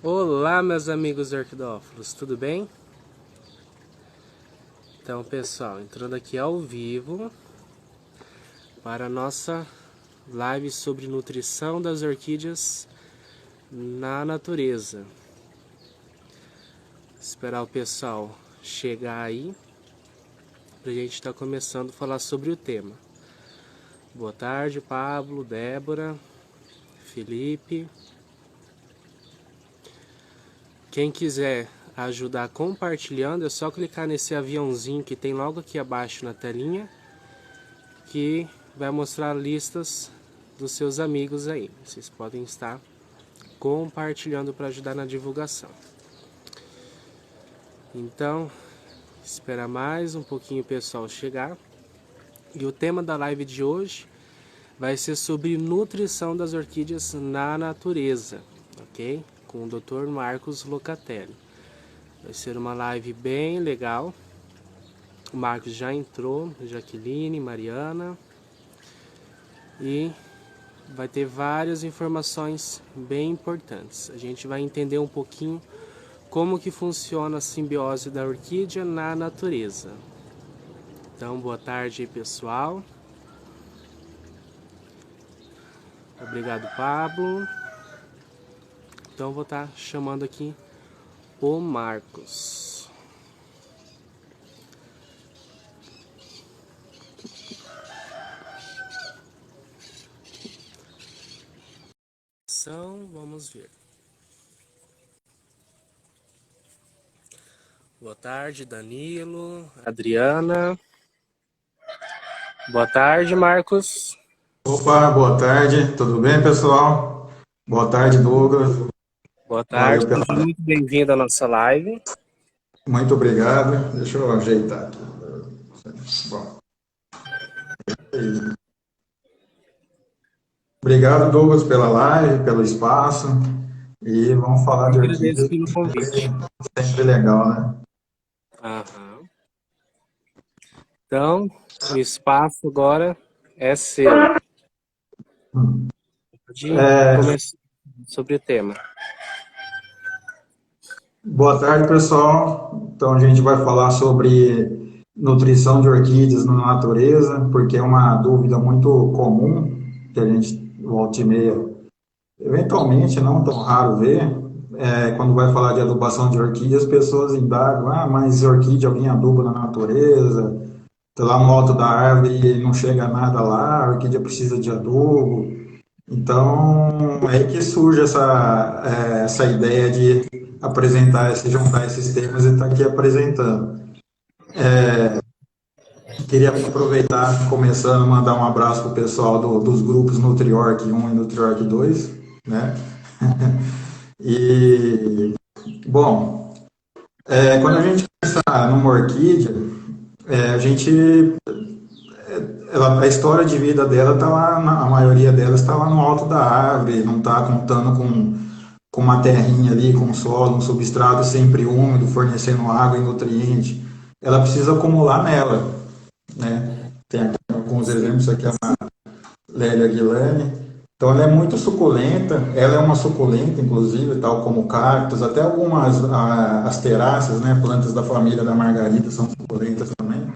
Olá, meus amigos orquidófilos, tudo bem? Então, pessoal, entrando aqui ao vivo para a nossa live sobre nutrição das orquídeas na natureza. Esperar o pessoal chegar aí para a gente estar começando a falar sobre o tema. Boa tarde, Pablo, Débora, Felipe. Quem quiser ajudar compartilhando, é só clicar nesse aviãozinho que tem logo aqui abaixo na telinha, que vai mostrar listas dos seus amigos aí. Vocês podem estar compartilhando para ajudar na divulgação. Então, esperar mais um pouquinho o pessoal chegar. E o tema da live de hoje vai ser sobre nutrição das orquídeas na natureza, ok? Com o Dr. Marcos Locatelli. Vai ser uma live bem legal. O Marcos já entrou, Jaqueline, Mariana. E vai ter várias informações bem importantes. A gente vai entender um pouquinho como que funciona a simbiose da orquídea na natureza. Então, boa tarde aí, pessoal. Obrigado, Pablo. Então, vou estar chamando aqui o Marcos. Então, vamos ver. Boa tarde, Danilo, Adriana. Boa tarde, Marcos. Opa, boa tarde, tudo bem, pessoal? Boa tarde, Douglas. Boa tarde, Valeu pela. seja muito bem-vindo à nossa live. Muito obrigado. Deixa eu ajeitar aqui. Bom, obrigado, Douglas, pela live, pelo espaço. E vamos falar Eu de agradeço orquídeas, pelo convite. sempre legal, né? Aham. Então, o espaço agora é seu. Pode começar sobre o tema. Boa tarde, pessoal. Então, a gente vai falar sobre nutrição de orquídeas na natureza, porque é uma dúvida muito comum que a gente volta e meia. Eventualmente, não tão raro ver, quando vai falar de adubação de orquídea, as pessoas indagam, mas orquídea alguém aduba na natureza, tá lá no alto da árvore e não chega nada lá, a orquídea precisa de adubo. Então, é aí que surge essa ideia de apresentar, se juntar esses temas e estar aqui apresentando. Queria aproveitar, começando, mandar um abraço para o pessoal dos grupos NutriOrc 1 e NutriOrc 2, né? E, bom, quando a gente pensa numa orquídea, a gente, a história de vida dela está lá, a maioria delas está lá no alto da árvore, não está contando com uma terrinha ali, com solo, um substrato sempre úmido, fornecendo água e nutriente. Ela precisa acumular nela, né? Tem aqui alguns exemplos, aqui é uma Lélia Guilherme. Então ela é muito suculenta, ela é uma suculenta, inclusive, tal como cactos, até algumas asteráceas, né, plantas da família da margarita são suculentas também.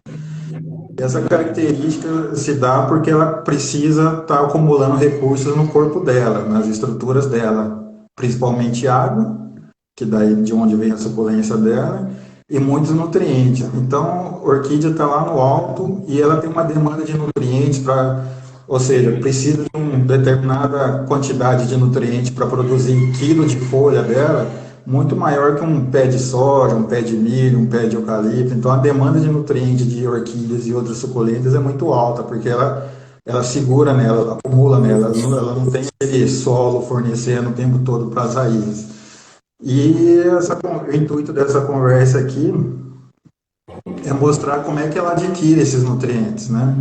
E essa característica se dá porque ela precisa estar acumulando recursos no corpo dela, nas estruturas dela, principalmente água, que daí de onde vem a suculência dela, e muitos nutrientes. Então, a orquídea está lá no alto e ela tem uma demanda de nutrientes para, ou seja, precisa de uma determinada quantidade de nutrientes para produzir quilo de folha dela, muito maior que um pé de soja, um pé de milho, um pé de eucalipto. Então, a demanda de nutrientes de orquídeas e outras suculentas é muito alta, porque ela segura nela, ela acumula nela, ela não tem aquele solo fornecendo o tempo todo para as raízes. E o intuito dessa conversa aqui é mostrar como é que ela adquire esses nutrientes, né?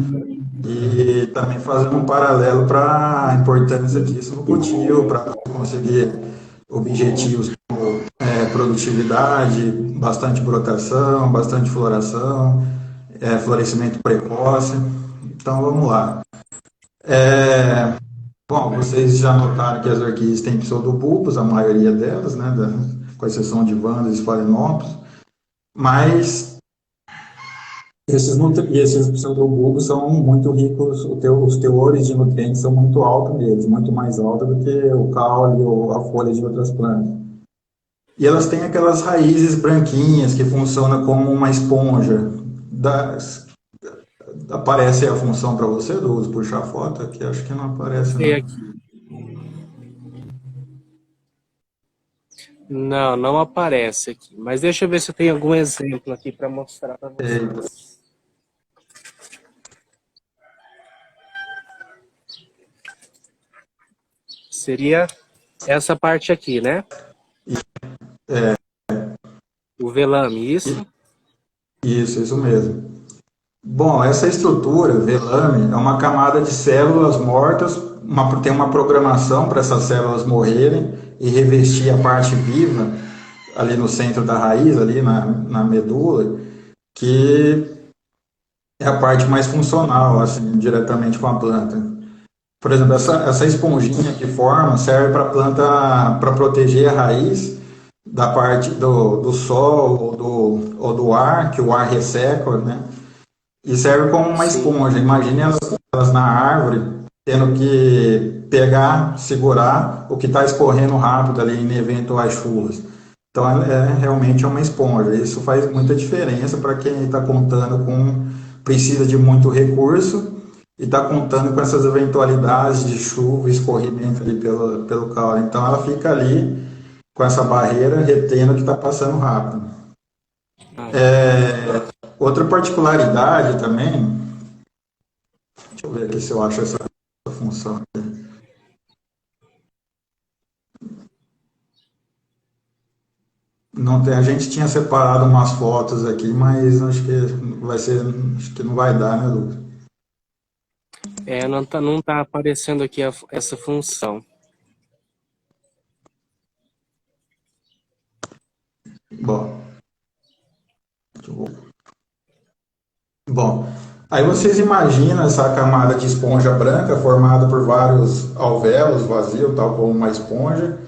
E também fazer um paralelo para a importância disso no cultivo, para conseguir objetivos como produtividade, bastante brotação, bastante floração, florescimento precoce. Então vamos lá. Bom, vocês já notaram que as orquídeas têm pseudobulbos, a maioria delas, né, com exceção de vândalos e falinópolis, mas esses pseudobulbos são muito ricos, os teores de nutrientes são muito altos neles, muito mais altos do que o caule ou a folha de outras plantas. E elas têm aquelas raízes branquinhas que funcionam como uma esponja. Aparece a função para você do uso puxar foto? Aqui acho que não aparece, Tem não. aqui. Não, não aparece aqui. Mas deixa eu ver se eu tenho algum exemplo aqui para mostrar para vocês. Seria essa parte aqui, né? O velame, isso? Isso mesmo. Bom, essa estrutura, velame, é uma camada de células mortas, tem uma programação para essas células morrerem e revestir a parte viva ali no centro da raiz, ali na medula, que é a parte mais funcional, assim, diretamente com a planta. Por exemplo, essa esponjinha que forma serve para a planta, para proteger a raiz da parte do sol ou do ar, que o ar resseca, né? E serve como uma Sim. esponja. Imagine elas na árvore, tendo que pegar, segurar o que está escorrendo rápido ali em eventuais chuvas. Então, realmente é uma esponja. Isso faz muita diferença para quem está contando com, precisa de muito recurso e está contando com essas eventualidades de chuva e escorrimento ali pelo caule. Então, ela fica ali com essa barreira, retendo o que está passando rápido. Ah, Outra particularidade também, deixa eu ver aqui se eu acho essa função aqui. Não tem, a gente tinha separado umas fotos aqui, mas acho que acho que não vai dar, né, Lucas? não tá aparecendo aqui essa função. Bom, bom, aí vocês imaginam essa camada de esponja branca formada por vários alvéolos vazios, tal como uma esponja,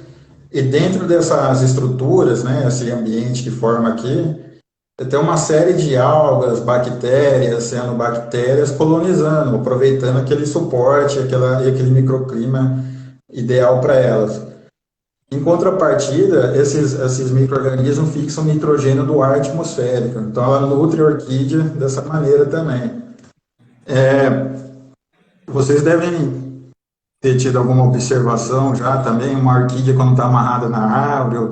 e dentro dessas estruturas, né, esse ambiente que forma aqui, tem uma série de algas, bactérias, cianobactérias colonizando, aproveitando aquele suporte, e aquele microclima ideal para elas. Em contrapartida, esses micro-organismos fixam nitrogênio do ar atmosférico, então ela nutre a orquídea dessa maneira também. Vocês devem ter tido alguma observação já também, uma orquídea quando está amarrada na árvore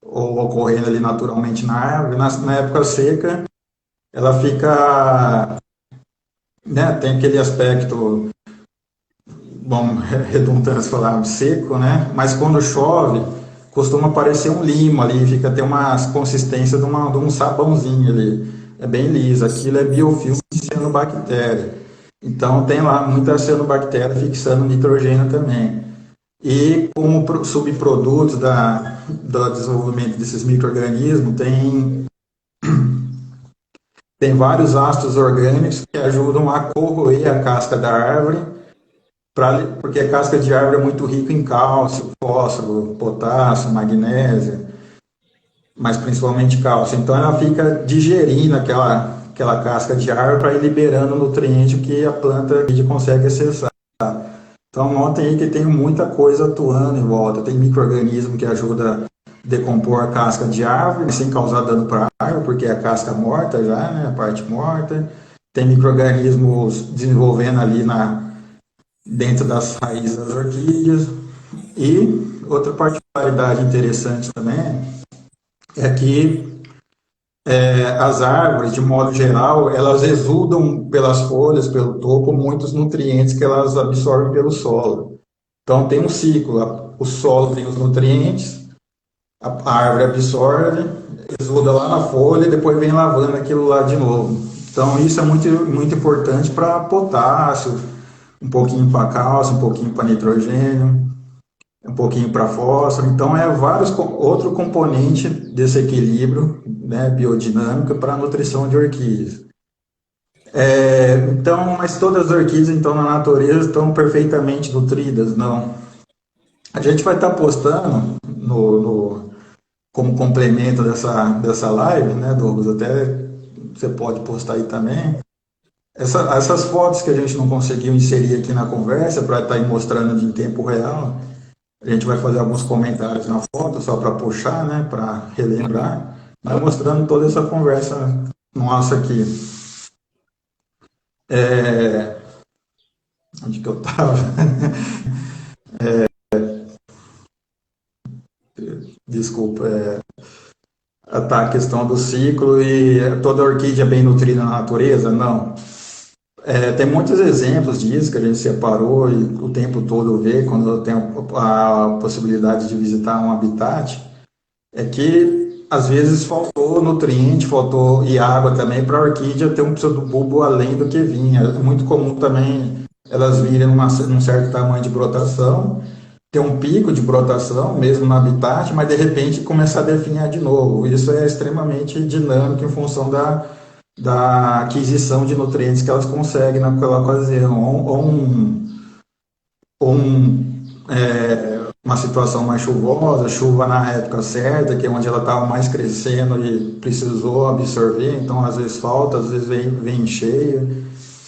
ou ocorrendo ali naturalmente na árvore, na época seca, ela fica, né, tem aquele aspecto, bom, redundância falar, seco, né, mas quando chove, costuma parecer um limo ali, tem uma consistência de um sabãozinho ali, é bem liso, aquilo é biofilme de cianobactéria. Então tem lá muita cianobactéria fixando nitrogênio também. E como subprodutos do desenvolvimento desses micro-organismos, tem vários ácidos orgânicos que ajudam a corroer a casca da árvore, porque a casca de árvore é muito rica em cálcio, fósforo, potássio, magnésio, mas principalmente cálcio. Então ela fica digerindo aquela casca de árvore para ir liberando o nutriente que a planta consegue acessar. Então notem aí que tem muita coisa atuando em volta. Tem micro-organismo que ajuda a decompor a casca de árvore sem causar dano para a árvore, porque é a casca morta já, né, a parte morta. Tem micro-organismos desenvolvendo ali dentro das raízes das orquídeas. E outra particularidade interessante também é que as árvores, de modo geral, elas exudam pelas folhas, pelo topo, muitos nutrientes que elas absorvem pelo solo. Então tem um ciclo, o solo tem os nutrientes, a árvore absorve, exuda lá na folha e depois vem lavando aquilo lá de novo. Então isso é muito, muito importante para potássio, um pouquinho para cálcio, um pouquinho para nitrogênio, um pouquinho para fósforo. Então é outro componente desse equilíbrio, né, biodinâmico para a nutrição de orquídeas. Então, mas todas as orquídeas, então, na natureza estão perfeitamente nutridas? Não. A gente vai estar postando como complemento dessa live, né, Douglas? Até você pode postar aí também. Essas fotos que a gente não conseguiu inserir aqui na conversa para estar aí mostrando em tempo real, a gente vai fazer alguns comentários na foto só para puxar, né, para relembrar, mas mostrando toda essa conversa nossa aqui. Onde que eu estava? Desculpa. Tá, a questão do ciclo e toda orquídea bem nutrida na natureza? Não. Tem muitos exemplos disso que a gente separou e o tempo todo vê quando eu tenho a possibilidade de visitar um habitat, é que às vezes faltou nutriente, faltou e água também para a orquídea ter um pseudobulbo além do que vinha. É muito comum também elas virem num certo tamanho de brotação, ter um pico de brotação mesmo no habitat, mas de repente começar a definhar de novo. Isso é extremamente dinâmico em função da aquisição de nutrientes que elas conseguem naquela ocasião, uma situação mais chuvosa, chuva na época certa, que é onde ela estava mais crescendo e precisou absorver, então às vezes falta, às vezes vem cheia.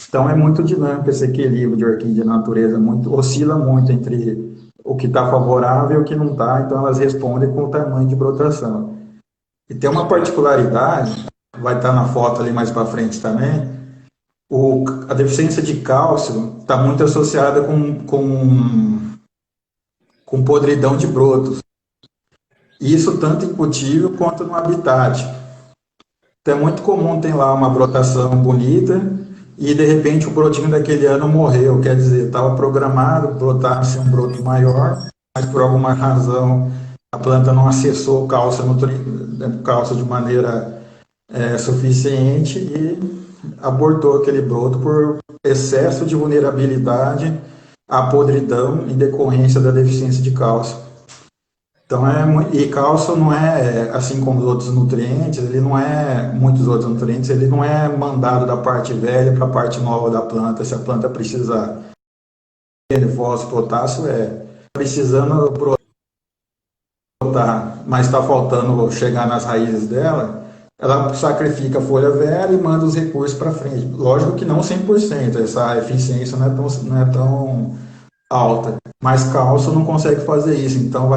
Então é muito dinâmico esse equilíbrio de orquídea na natureza, oscila muito entre o que está favorável e o que não está, então elas respondem com o tamanho de brotação. E tem uma particularidade, vai estar na foto ali mais para frente também, a deficiência de cálcio está muito associada com podridão de brotos. Isso tanto em cultivo quanto no habitat. Então é muito comum ter lá uma brotação bonita e de repente o brotinho daquele ano morreu, quer dizer, estava programado brotar-se um broto maior, mas por alguma razão a planta não acessou o cálcio de maneira suficiente e abortou aquele broto por excesso de vulnerabilidade à podridão em decorrência da deficiência de cálcio. Então e cálcio não é, assim como os outros nutrientes, muitos outros nutrientes, ele não é mandado da parte velha para a parte nova da planta. Se a planta precisar de fósforo, potássio, precisando brotar, mas está faltando chegar nas raízes dela, ela sacrifica a folha velha e manda os recursos para frente. Lógico que não 100%, essa eficiência não é tão alta, mas cálcio não consegue fazer isso, então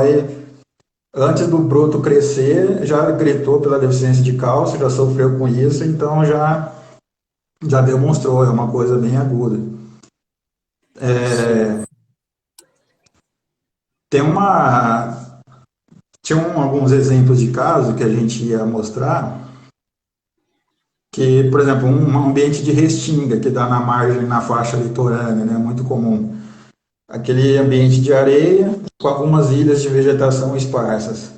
antes do broto crescer, já gritou pela deficiência de cálcio, já sofreu com isso, então já demonstrou, é uma coisa bem aguda. Tinham alguns exemplos de caso que a gente ia mostrar, que, por exemplo, um ambiente de restinga que dá na margem, na faixa litorânea, né, muito comum. Aquele ambiente de areia com algumas ilhas de vegetação esparsas.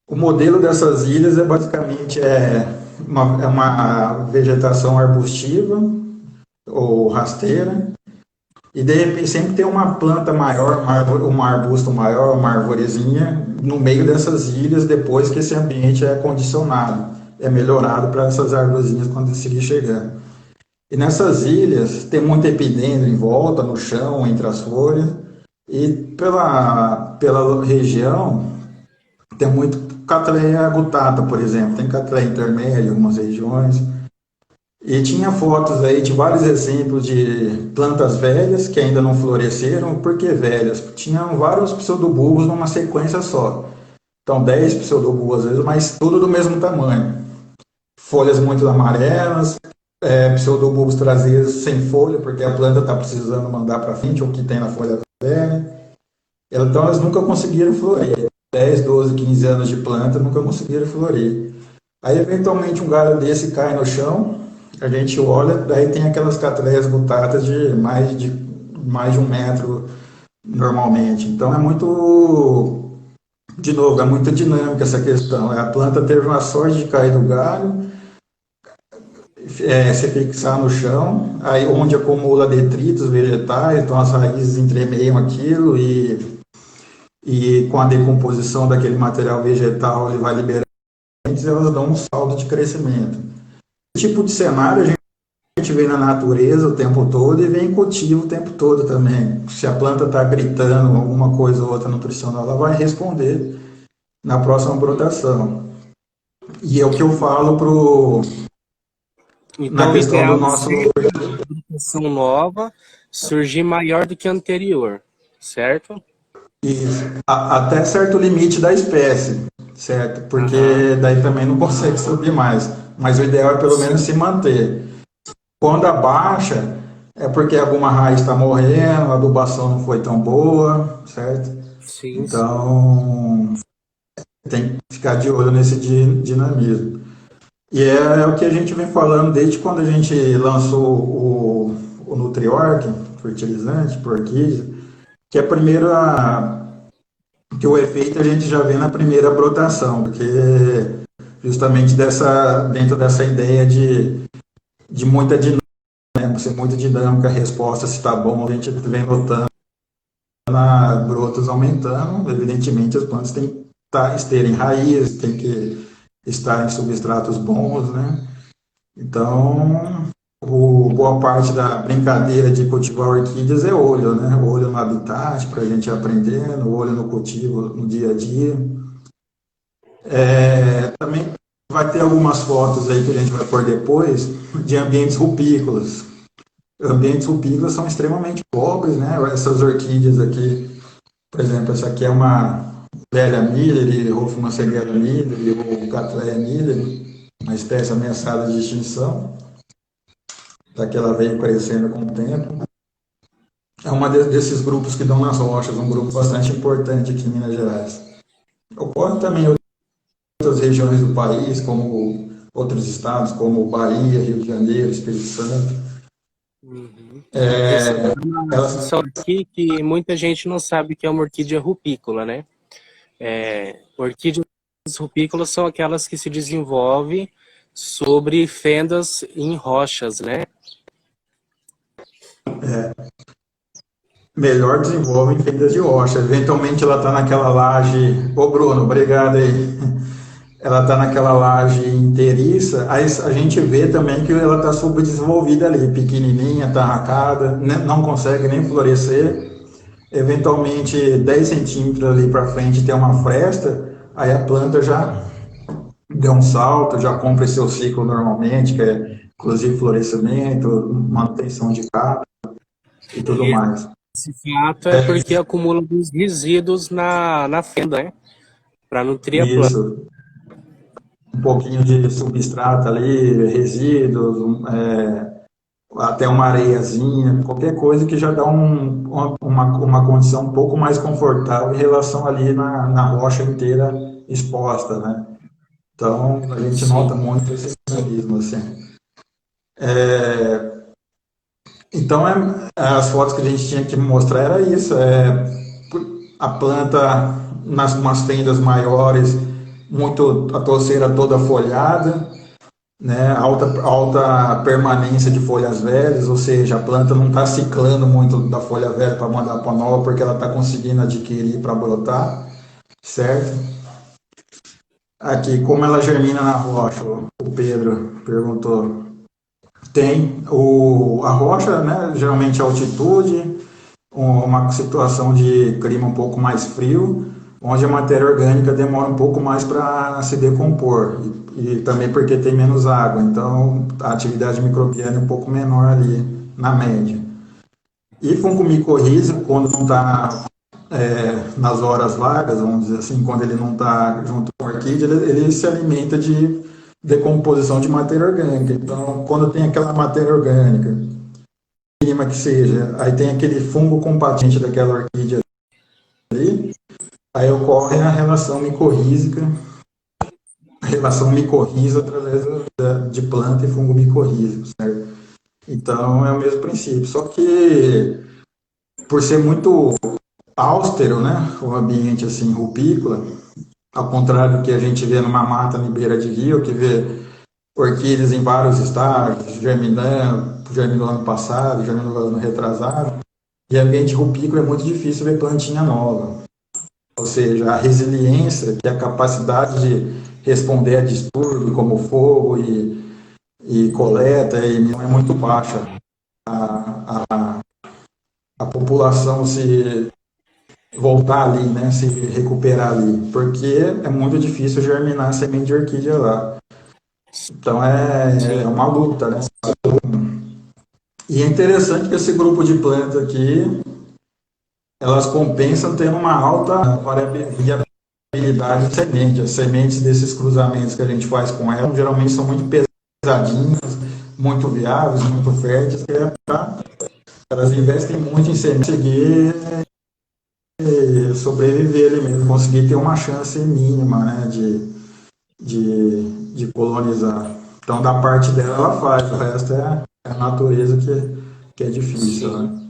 O modelo dessas ilhas basicamente uma vegetação arbustiva ou rasteira, e de repente sempre tem uma planta maior, um arbusto maior, uma arvorezinha no meio dessas ilhas depois que esse ambiente é condicionado, é melhorado para essas arvorezinhas quando seguir chegando. E nessas ilhas tem muito epidêndio em volta, no chão, entre as folhas, e pela região tem muito Cattleya gutata, por exemplo, tem Cattleya intermédia em algumas regiões. E tinha fotos aí de vários exemplos de plantas velhas que ainda não floresceram. Por que velhas? Tinham vários pseudobulbos numa sequência só. Então 10 pseudobulbos às vezes, mas tudo do mesmo tamanho. Folhas muito amarelas, pseudobulbos traseiros sem folha, porque a planta está precisando mandar para frente o que tem na folha velha. Então elas nunca conseguiram florir. 10, 12, 15 anos de planta nunca conseguiram florir. Aí eventualmente um galho desse cai no chão, a gente olha, daí tem aquelas Cattleyas gutatas de mais de 1 metro normalmente. Então de novo, é muito dinâmica essa questão. A planta teve uma sorte de cair do galho, se fixar no chão, aí onde acumula detritos vegetais, então as raízes entremeiam aquilo e com a decomposição daquele material vegetal ele vai liberando, elas dão um saldo de crescimento. Esse tipo de cenário a gente gente vê na natureza o tempo todo e vê em cultivo o tempo todo também. Se a planta está gritando alguma coisa ou outra nutricional, ela vai responder na próxima brotação. E é o que eu falo na Então, o questão do ideal nosso. seria a produção nova surgir maior do que a anterior, certo? Isso, até certo limite da espécie, certo? Aham. Porque daí também não consegue subir mais. Mas o ideal é pelo menos Sim, se manter. Quando abaixa, é porque alguma raiz está morrendo, a adubação não foi tão boa, certo? sim, sim. Então, tem que ficar de olho nesse dinamismo. E é o que a gente vem falando desde quando a gente lançou o Nutriorg, fertilizante, por orquídea, que é a primeira, que o efeito a gente já vê na primeira brotação, porque justamente dentro dessa ideia de muita dinâmica, né, ser muito dinâmica a resposta, se está bom, a gente vem notando brotos aumentando, evidentemente as plantas têm que terem raiz, têm que estar em substratos bons, né? Então, boa parte da brincadeira de cultivar orquídeas é olho, né? Olho no habitat para a gente aprendendo, olho no cultivo no dia a dia. Também vai ter algumas fotos aí que a gente vai pôr depois de ambientes rupícolas. Ambientes rupícolas são extremamente pobres, né? Essas orquídeas aqui, por exemplo, essa aqui é uma velha Miller, Hofmann Segera Miller, ou Cattleya Miller, uma espécie ameaçada de extinção, da que ela veio crescendo com o tempo. É uma desses grupos que dão nas rochas, um grupo bastante importante aqui em Minas Gerais. Ocorre também em outras regiões do país, como outros estados, como Bahia, Rio de Janeiro, Espírito Santo. Uhum. Essa é uma Elas, discussão aqui que muita gente não sabe que é uma orquídea rupícola, né? Orquídeas rupícolas são aquelas que se desenvolvem sobre fendas em rochas, né? melhor desenvolvem fendas de rocha. Eventualmente ela está naquela laje. Ô Bruno, obrigado aí. Ela está naquela laje inteiriça, aí a gente vê também que ela está subdesenvolvida ali, pequenininha, tarracada, não consegue nem florescer. Eventualmente 10 centímetros ali para frente tem uma fresta, aí a planta já deu um salto, já cumpre seu ciclo normalmente, que é inclusive florescimento, manutenção de capa e tudo E mais. esse fato é porque acumula os resíduos na fenda, né? Para nutrir a planta. Isso, um pouquinho de substrato ali, resíduos, até uma areiazinha, qualquer coisa que já dá uma condição um pouco mais confortável em relação ali na rocha inteira exposta, né? Então, a gente Sim. nota muito esse mecanismo, assim. Então, as fotos que a gente tinha que mostrar era isso, a planta nas umas fendas maiores, muito a torceira toda folhada, né, alta permanência de folhas velhas, ou seja, a planta não está ciclando muito da folha velha para mandar para nova, porque ela está conseguindo adquirir para brotar, certo? Aqui, como ela germina na rocha, o Pedro perguntou. Tem a rocha, né, geralmente a altitude, uma situação de clima um pouco mais frio, onde a matéria orgânica demora um pouco mais para se decompor, e também porque tem menos água, então a atividade microbiana é um pouco menor ali, na média. E fungo-micorriza, quando não está nas horas vagas, vamos dizer assim, quando ele não está junto com a orquídea, ele se alimenta de decomposição de matéria orgânica. Então, quando tem aquela matéria orgânica, mínima que seja, aí tem aquele fungo compatente daquela orquídea ali, aí ocorre a relação micorrízica, a relação micorriza através de planta e fungo micorrízico, certo? Então é o mesmo princípio, só que por ser muito austero, né, o ambiente assim rupícola, ao contrário do que a gente vê numa mata em beira de rio, que vê orquídeas em vários estágios, germinando, germinou ano passado, germinou ano retrasado, e ambiente rupícola é muito difícil ver plantinha nova. Ou seja, a resiliência, que é a capacidade de responder a distúrbios como fogo e coleta, e não é muito baixa a população se voltar ali, né, se recuperar ali, porque é muito difícil germinar semente de orquídea lá. Então é Sim. uma luta, né? E é interessante que esse grupo de plantas aqui, elas compensam tendo uma alta variabilidade de semente. As sementes desses cruzamentos que a gente faz com elas, geralmente são muito pesadinhas, muito viáveis, muito férteis, que é pra, elas investem muito em semente, conseguir sobreviver ali mesmo, conseguir ter uma chance mínima, né, de colonizar. Então, da parte dela, ela faz, o resto é a natureza que é difícil, Sim. né?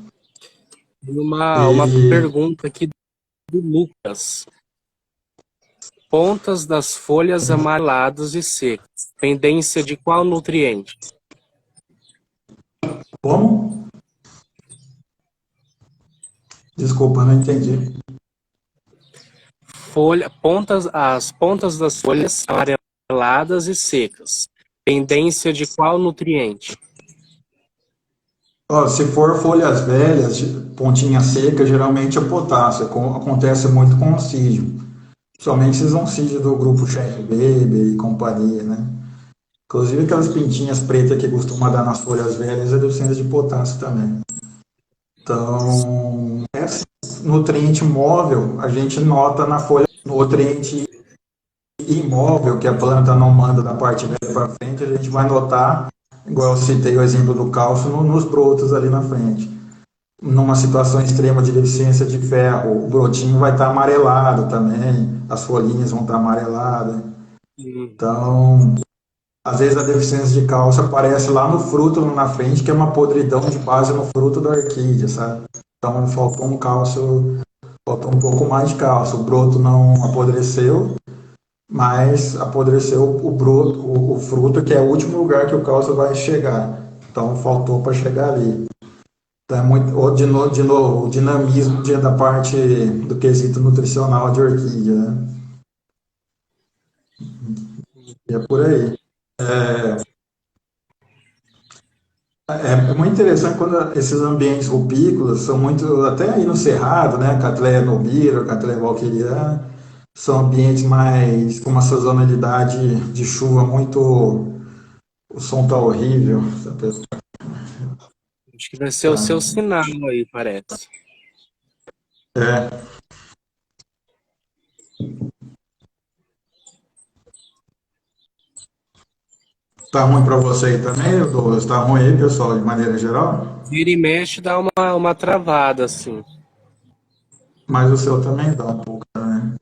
E uma E, pergunta aqui do Lucas. Pontas das folhas amareladas e secas. Pendência de qual nutriente? como? Desculpa, não entendi. As pontas das folhas amareladas e secas. Pendência de qual nutriente? Ó, se for folhas velhas, pontinha seca, geralmente é potássio. Acontece muito com oncídio. Somente esses oncídios do grupo Shine Baby e companhia, né? Inclusive aquelas pintinhas pretas que costuma dar nas folhas velhas é deficiência de potássio também. Então, esse nutriente móvel a gente nota na folha. Nutriente imóvel que a planta não manda da parte velha para frente, a gente vai notar, igual eu citei o exemplo do cálcio, nos brotos ali na frente. Numa situação extrema de deficiência de ferro, o brotinho vai estar amarelado também, as folhinhas vão estar amareladas. Hum, Então, às vezes a deficiência de cálcio aparece lá no fruto na frente, que é uma podridão de base no fruto da orquídea, sabe? Então, faltou um cálcio, faltou um pouco mais de cálcio. O broto não apodreceu, mas apodreceu o broto, o fruto, que é o último lugar que o cálcio vai chegar. Então, faltou para chegar ali. Então, é muito, de novo, o dinamismo da parte do quesito nutricional de orquídea, né? E é por aí. É muito interessante quando esses ambientes rupícolas são muito, até aí no Cerrado, né? Catleya nobira, Catleya valqueriana, são ambientes mais com uma sazonalidade de chuva muito. O som tá horrível. acho que vai ser o Tá, seu sinal aí, parece. é, tá ruim para você aí também, Douglas? Tá ruim aí, pessoal, de maneira geral? Vira e mexe dá uma travada, assim. Mas o seu também dá um pouco, né?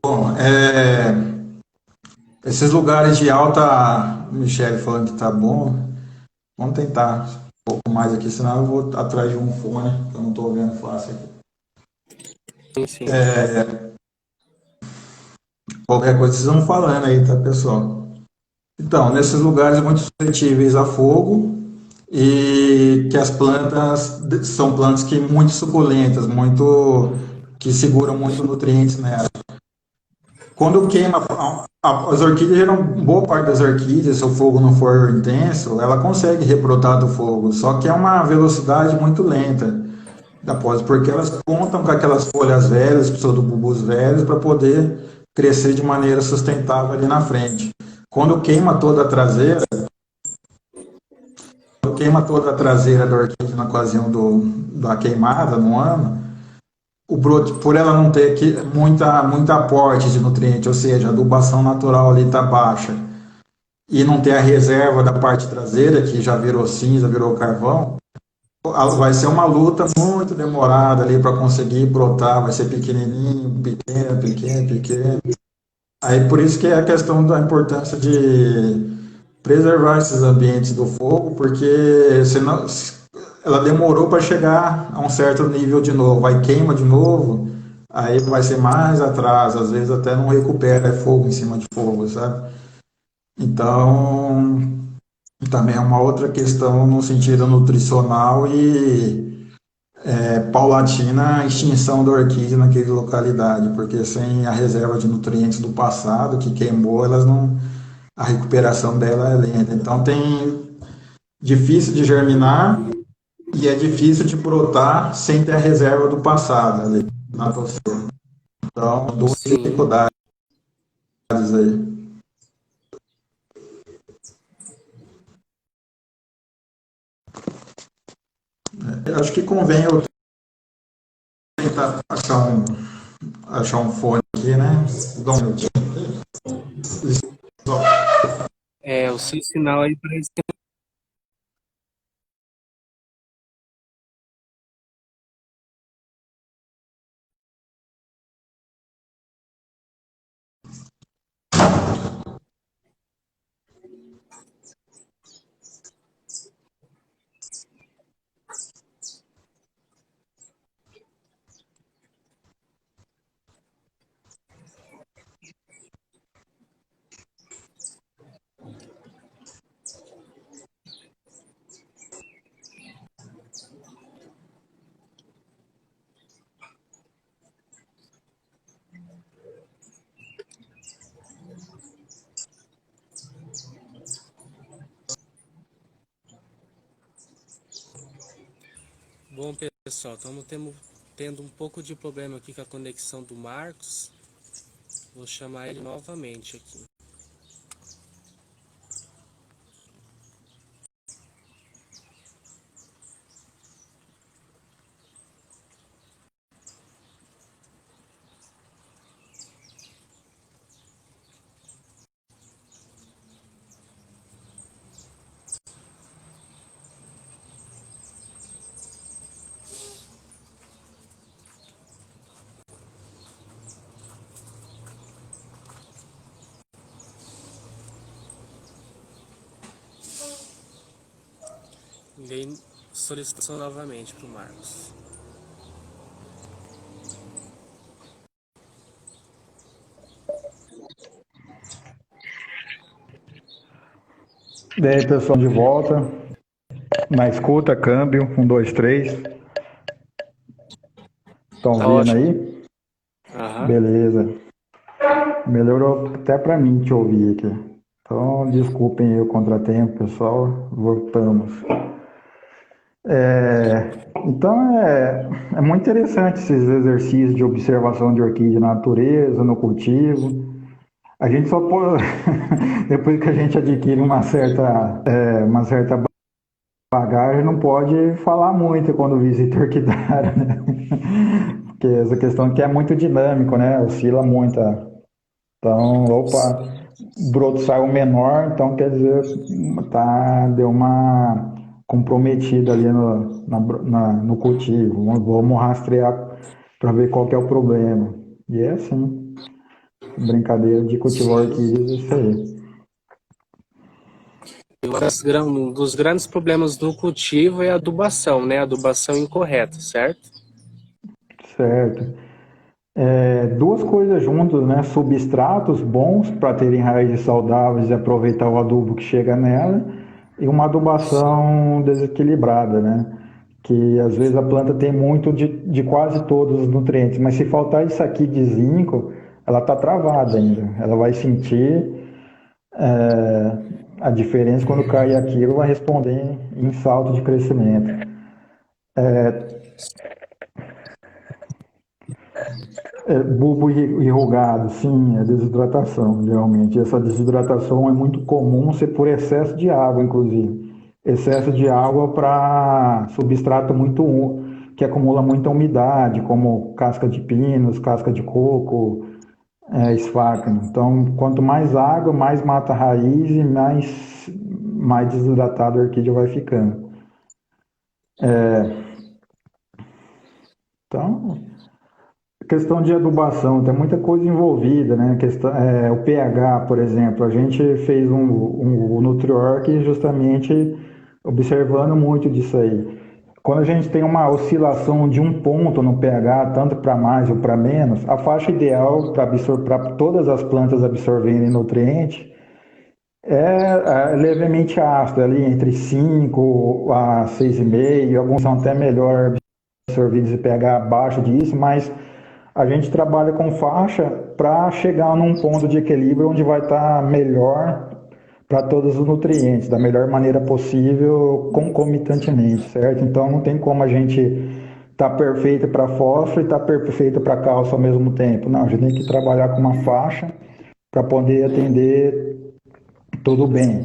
Bom, esses lugares de alta, Michele falando que tá bom, vamos tentar um pouco mais aqui, senão eu vou atrás de um fone, que eu não tô vendo fácil aqui. Enfim. Qualquer coisa vocês vão falando aí, tá, pessoal? Então, nesses lugares muito suscetíveis a fogo e que as plantas são plantas que muito suculentas, muito que seguram muito nutrientes nela. Quando queima, as orquídeas, boa parte das orquídeas, se o fogo não for intenso, ela consegue rebrotar do fogo, só que é uma velocidade muito lenta após, porque elas contam com aquelas folhas velhas, pseudobulbos velhos, para poder crescer de maneira sustentável ali na frente. Quando queima toda a traseira, queima toda a traseira da orquídea na ocasião da queimada no ano, o broto, por ela não ter muita aporte de nutriente, ou seja, a adubação natural ali está baixa, e não ter a reserva da parte traseira, que já virou cinza, virou carvão, vai ser uma luta muito demorada ali para conseguir brotar, vai ser pequenininho, pequeno, pequeno, pequeno. Aí por isso que é a questão da importância de preservar esses ambientes do fogo, porque senão ela demorou para chegar a um certo nível de novo, aí queima de novo, aí vai ser mais atrás, às vezes até não recupera, é fogo em cima de fogo, sabe? Então, também é uma outra questão no sentido nutricional e paulatina a extinção da orquídea naquela localidade, porque sem a reserva de nutrientes do passado que queimou, elas não, a recuperação dela é lenta. Então tem difícil de germinar e é difícil de brotar sem ter a reserva do passado ali na tostura. Então, duas Sim. dificuldades aí. Eu acho que convém eu tentar achar um fone aqui, né? Dá um minutinho. O seu sinal aí parece que... Bom, pessoal, estamos tendo um pouco de problema aqui com a conexão do Marcos. Vou chamar ele novamente aqui. Enviei solicitação novamente para o Marcos. E aí, pessoal, de volta. Na escuta, câmbio, 1, 2, 3. Estão Tá ouvindo ótimo. aí? Aham. Beleza. Melhorou até para mim te ouvir aqui. Então, desculpem aí o contratempo, pessoal. Voltamos. Então, é muito interessante esses exercícios de observação de orquídea na natureza, no cultivo. A gente só pode, depois que a gente adquire uma certa bagagem, não pode falar muito quando visita orquidária, né? Porque essa questão aqui é muito dinâmico, né? Oscila muito. Então, opa, o broto saiu menor, então quer dizer, deu uma comprometida ali no cultivo. Vamos rastrear para ver qual que é o problema. E é assim, brincadeira de cultivar Sim. orquídeas, isso aí. Um dos grandes problemas no cultivo é a adubação, né? A adubação incorreta, certo? Certo. Duas coisas juntas, né? Substratos bons para terem raízes saudáveis e aproveitar o adubo que chega nela, e uma Sim. adubação desequilibrada, né? Que às vezes a planta tem muito de quase todos os nutrientes, mas se faltar isso aqui de zinco, ela está travada ainda. Ela vai sentir a diferença quando cair aquilo, vai responder em salto de crescimento. Bulbo enrugado, sim, é desidratação, realmente. Essa desidratação é muito comum ser por excesso de água, inclusive. Excesso de água para substrato que acumula muita umidade, como casca de pinos, casca de coco, esfarcno. Então, quanto mais água, mais mata a raiz e mais desidratada a orquídea vai ficando. Então, questão de adubação, tem muita coisa envolvida, né? O pH, por exemplo, a gente fez um Nutriorg justamente observando muito disso aí. Quando a gente tem uma oscilação de 1 ponto no pH, tanto para mais ou para menos, a faixa ideal para todas as plantas absorverem nutrientes é levemente ácido, ali entre 5 a 6,5, alguns são até melhor absorvidos e pH abaixo disso, mas a gente trabalha com faixa para chegar num ponto de equilíbrio onde vai estar melhor para todos os nutrientes, da melhor maneira possível, concomitantemente, certo? Então não tem como a gente tá perfeito para fósforo e tá perfeito para cálcio ao mesmo tempo. Não, a gente tem que trabalhar com uma faixa para poder atender tudo bem.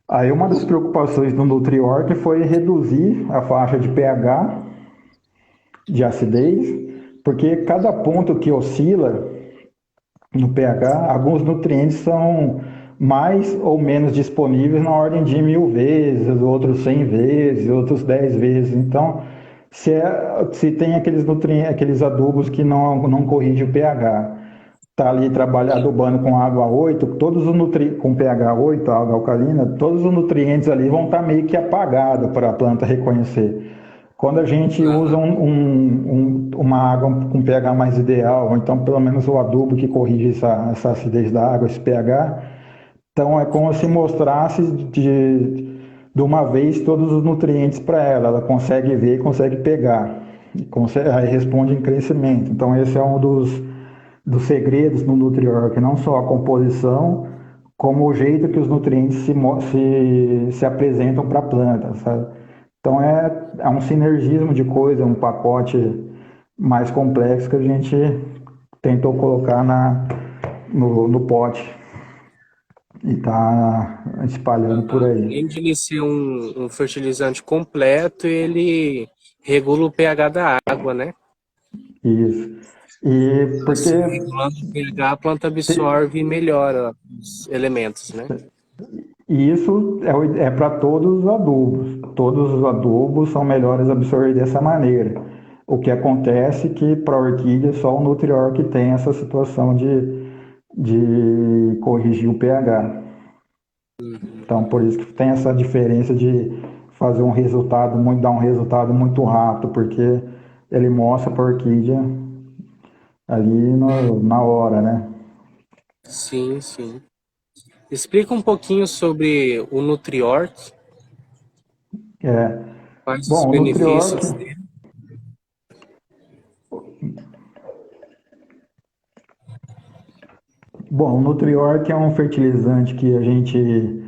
Aí uma das preocupações do NutriOrg foi reduzir a faixa de pH, de acidez, porque cada ponto que oscila no pH, alguns nutrientes são mais ou menos disponíveis na ordem de 1000 vezes, outros 100 vezes, outros 10 vezes. Então, se tem aqueles nutrientes, aqueles adubos que não corrigem o pH, tá ali adubando com água 8, todos os nutrientes, com pH 8, água alcalina, todos os nutrientes ali vão estar meio que apagados para a planta reconhecer. Quando a gente usa uma água com pH mais ideal, ou então pelo menos o adubo que corrige essa acidez da água, esse pH, então é como se mostrasse de uma vez todos os nutrientes para ela. Ela consegue ver, consegue pegar, aí responde em crescimento. Então esse é um dos segredos no NutriOrg, não só a composição, como o jeito que os nutrientes se apresentam para a planta, sabe? Então é um sinergismo de coisa, um pacote mais complexo que a gente tentou colocar no pote e tá espalhando por aí. Além de ele ser um fertilizante completo, ele regula o pH da água, né? Isso. E porque Assim, regulando o pH, a planta absorve e melhora os elementos, né? isso é para todos os adubos. Todos os adubos são melhores absorver dessa maneira. O que acontece é que para a orquídea só o NutriOrg tem essa situação de corrigir o pH. Então por isso que tem essa diferença de fazer dar um resultado muito rápido, porque ele mostra para a orquídea ali na hora, né? Sim, sim. Explica um pouquinho sobre o NutriOrg, É. quais os Bom, o NutriOrg, benefícios dele. o NutriOrg é um fertilizante que a gente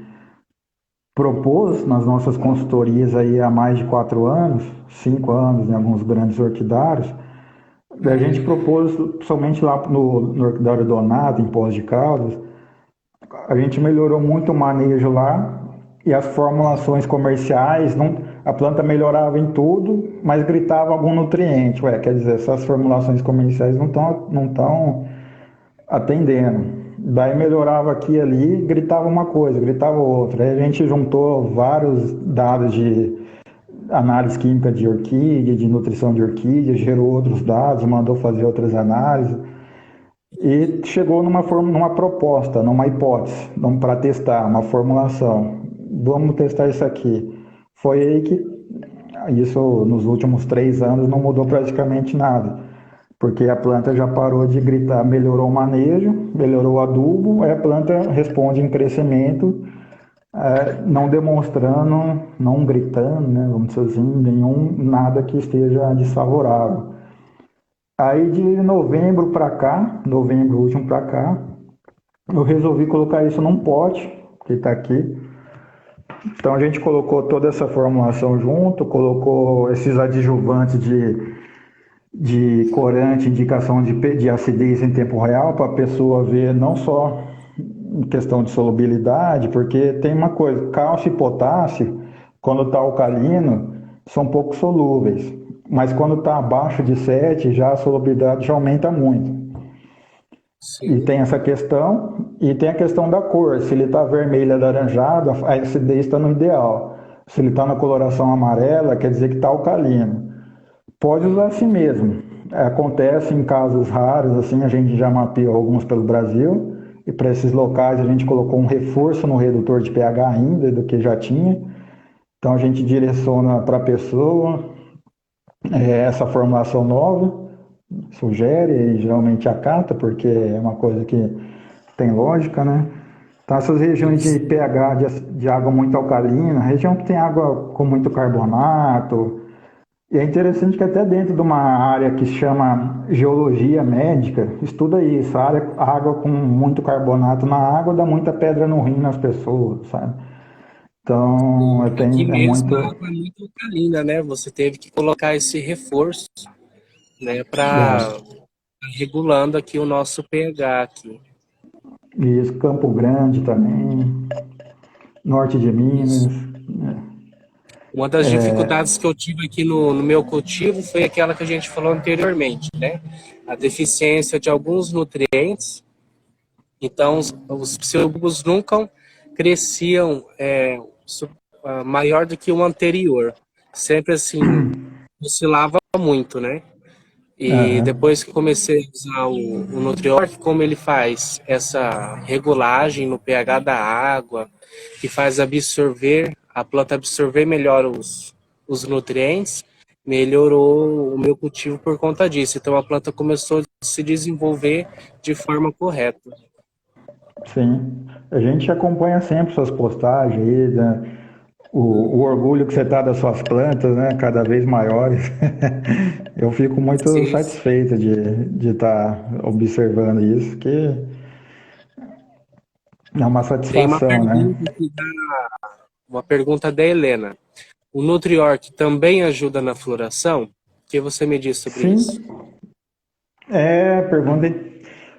propôs nas nossas consultorias aí há mais de 4 anos, 5 anos em alguns grandes orquidários. A gente propôs somente lá no Orquidário Donato, em Poços de Caldas. A gente melhorou muito o manejo lá e as formulações comerciais, a planta melhorava em tudo, mas gritava algum nutriente. Quer dizer, essas formulações comerciais não estão atendendo. Daí melhorava aqui e ali, gritava uma coisa, gritava outra. Aí a gente juntou vários dados de análise química de orquídea, de nutrição de orquídea, gerou outros dados, mandou fazer outras análises e chegou numa proposta, numa hipótese, para testar uma formulação. Vamos testar isso aqui. Foi aí que isso nos últimos 3 anos não mudou praticamente nada, porque a planta já parou de gritar, melhorou o manejo, melhorou o adubo, aí a planta responde em crescimento, não demonstrando, não gritando, né, vamos dizer assim, nada que esteja desfavorável. Aí de novembro para cá, novembro último para cá, eu resolvi colocar isso num pote, que está aqui. Então a gente colocou toda essa formulação junto, colocou esses adjuvantes de corante, indicação de acidez em tempo real, para a pessoa ver não só em questão de solubilidade, porque tem uma coisa, cálcio e potássio, quando está alcalino, são pouco solúveis, mas quando está abaixo de 7, já a solubilidade já aumenta muito. Sim. E tem essa questão, e tem a questão da cor, se ele está vermelho alaranjado, a acidez está no ideal. Se ele está na coloração amarela, quer dizer que está alcalino. Pode usar assim mesmo. Acontece em casos raros, assim, a gente já mapeou alguns pelo Brasil, e para esses locais a gente colocou um reforço no redutor de pH ainda do que já tinha. Então a gente direciona para a pessoa essa formulação nova, sugere e geralmente acata, porque é uma coisa que tem lógica, né? Então essas regiões de pH de água muito alcalina, região que tem água com muito carbonato, E é interessante que até dentro de uma área que se chama geologia médica, estuda isso, a água com muito carbonato na água dá muita pedra no rim nas pessoas, sabe? Então, Aqui é mesmo a muito... água é muito alcalina, né? Você teve que colocar esse reforço, né, É, para regulando aqui o nosso pH aqui. isso, Campo Grande também, norte de Isso. Minas. Uma das dificuldades que eu tive aqui no meu cultivo foi aquela que a gente falou anteriormente, né? A deficiência de alguns nutrientes. Então, os pseudobulbos nunca cresciam maior do que o anterior. Sempre assim, oscilava muito, né? E Aham. depois que comecei a usar o Nutriorg, como ele faz essa regulagem no pH da água, que faz absorver, a planta absorver melhor os nutrientes, melhorou o meu cultivo por conta disso. Então a planta começou a se desenvolver de forma correta. Sim, a gente acompanha sempre suas postagens aí, né? O orgulho que você está das suas plantas, né? Cada vez maiores. Eu fico muito Sim, satisfeito de estar observando isso, que é uma tem satisfação, né? uma pergunta da Helena. O Nutriorg também ajuda na floração? O que você me diz sobre isso? Sim, pergunta,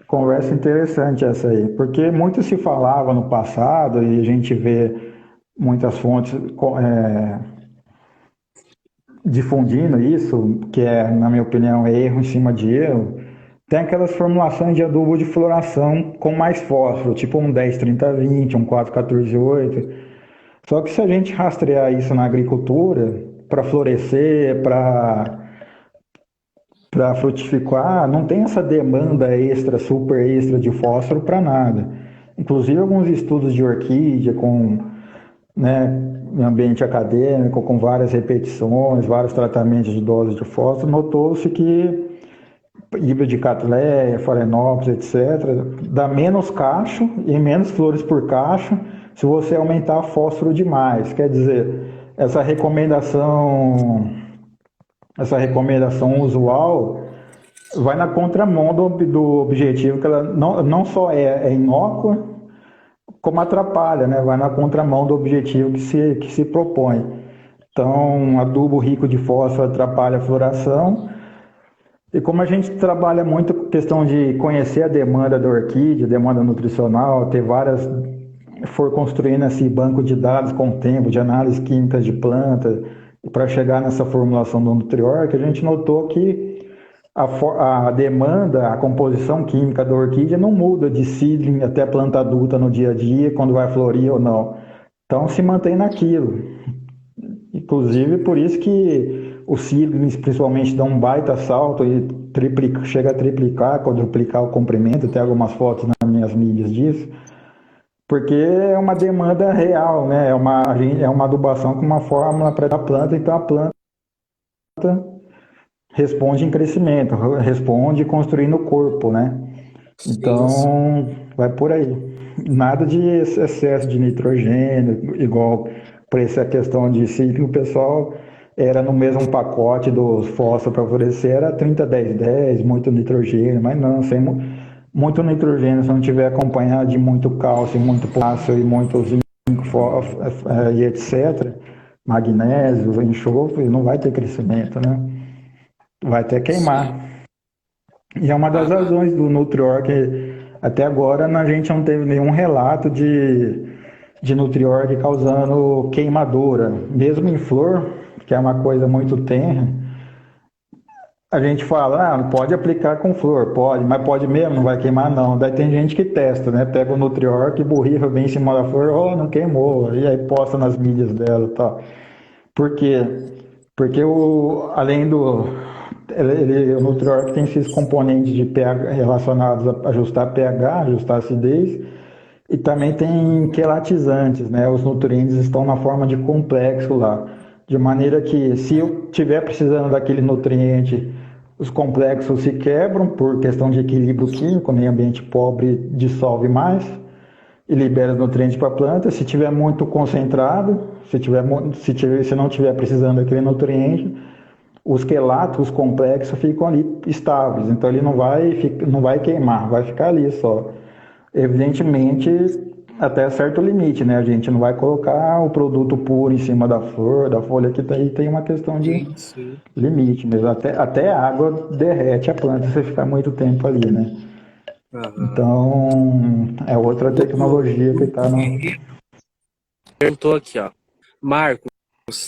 conversa interessante essa aí, porque muito se falava no passado e a gente vê muitas fontes difundindo isso, que é, na minha opinião, é erro em cima de erro. Tem aquelas formulações de adubo de floração com mais fósforo, tipo um 10-30-20, um 4-14-8. Só que se a gente rastrear isso na agricultura, para florescer, para frutificar, não tem essa demanda extra, super extra de fósforo para nada. Inclusive alguns estudos de orquídea com, né, em ambiente acadêmico, com várias repetições, vários tratamentos de dose de fósforo, notou-se que híbrido de Catleya, Phalaenopsis, etc., dá menos cacho e menos flores por cacho se você aumentar fósforo demais. Quer dizer, essa recomendação, essa recomendação usual vai na contramão do objetivo, que ela não só é inócua, como atrapalha, né? Vai na contramão do objetivo que se propõe. Então, um adubo rico de fósforo atrapalha a floração. E como a gente trabalha muito com questão de conhecer a demanda da orquídea, demanda nutricional, ter várias, for construindo esse banco de dados com o tempo, de análise química de planta, para chegar nessa formulação do Nutriorg, a gente notou que a demanda, a composição química da orquídea não muda de seedling até planta adulta no dia a dia, quando vai florir ou não. Então se mantém naquilo. Inclusive por isso que os seedlings principalmente dão um baita salto e chega a triplicar, quadruplicar o comprimento. Tem algumas fotos nas minhas mídias disso. Porque é uma demanda real, né? É uma adubação com uma fórmula para a planta, então a planta responde em crescimento, responde construindo o corpo, né? Sim, sim. Então, vai por aí. Nada de excesso de nitrogênio, igual para essa questão de ciclo, o pessoal era no mesmo pacote dos fósforos para florescer, era 30-10-10, muito nitrogênio, mas não, sem muito nitrogênio, se não tiver acompanhado de muito cálcio, muito potássio e muito zinco, e etc., magnésio, enxofre, não vai ter crescimento, né? Vai até Sim. queimar. E é uma das Ah, razões do Nutriorg. Até agora a gente não teve nenhum relato de Nutriorg causando queimadura. Mesmo em flor, que é uma coisa muito tenra, a gente fala, pode aplicar com flor, pode, mas pode mesmo, não vai queimar não. Daí tem gente que testa, né? Pega o Nutriorg, borrifa bem em cima da flor, não queimou. E aí posta nas mídias dela e tal. Por quê? Porque além do. O Nutriorg tem esses componentes de pH relacionados a ajustar pH, ajustar acidez, e também tem quelatizantes, né? Os nutrientes estão na forma de complexo lá. De maneira que, se eu estiver precisando daquele nutriente, os complexos se quebram por questão de equilíbrio químico, em ambiente pobre dissolve mais e libera os nutrientes para a planta. Se tiver muito concentrado, se não tiver precisando daquele nutriente, os quelatos, os complexos ficam ali estáveis, então ele não vai queimar, vai ficar ali só. Evidentemente, até certo limite, né? A gente não vai colocar o produto puro em cima da flor, da folha, que tem uma questão de Sim, sim. limite mesmo. Até a água derrete a planta se você ficar muito tempo ali, né? Aham. Então, é outra tecnologia que está no. Perguntou aqui, ó. Marcos,